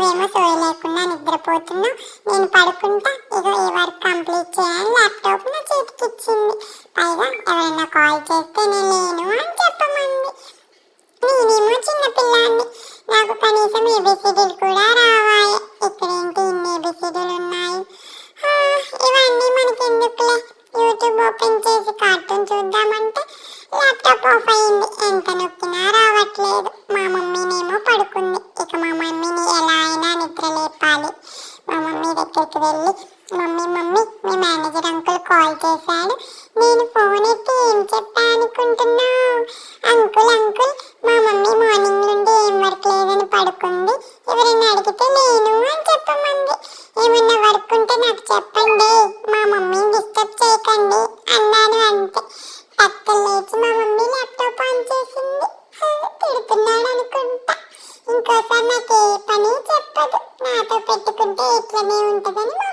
నువ్వేమో సోయి లేకుండా నిద్రపోతున్నావు, నేను పడుకుంటా, ఇగో ఈ వర్క్ కంప్లీట్ చేయాలని ల్యాప్టాప్ నా చేతికి ఇచ్చింది. పైగా ఎవరైనా కాల్ చేస్తే నేను లేను అని చెప్పమంది. నేనేమో చిన్నపిల్లాన్ని, నాకు కనీసం ఏబిసిడీలు కూడా రావాయి. ఇక్కడేంటి ఇన్ని ఏబిసిడీలు ఉన్నాయి. ఇవన్నీ మనకెందుకులే, యూట్యూబ్ ఓపెన్ చేసి కార్టూన్ చూద్దామంటే ల్యాప్టాప్ ఆఫ్ అయింది. ఎంత నొక్కినా రావట్లేదు. మా మమ్మీనేమో పడుకుంది. ఇక మా మమ్మీని ఎలా అయినా నిద్ర లేపాలి. మా మమ్మీ దగ్గరికి వెళ్ళి, మమ్మీ మమ్మీ మీ మేనేజర్ అంకుల్ కాల్ చేశాడు, నేను ఫోన్ ఎత్తి ఏం చెప్పా అనుకుంటున్నావు? అంకుల్ అంకుల్ మా మమ్మీ మార్నింగ్ నుండి ఏం వర్క్ లేదని పడుకుంది, ఎవరైనా అడిగితే లేను అని చెప్పమంది. ఏమన్నా వర్క్ ఉంటే నాకు చెప్పండి, మా మమ్మీని డిస్టర్బ్ చేయకండి అన్నాను. అంతే, పక్కన లేచి మా మమ్మీ ల్యాప్టాప్ ఆన్ చేసింది. తిడుతున్నాడు అనుకుంటా. ఇంకోసారి నాకు ఏ పని చెప్పదు, నాతో పెట్టుకుంటే ఇట్లనే ఉంటుందని మా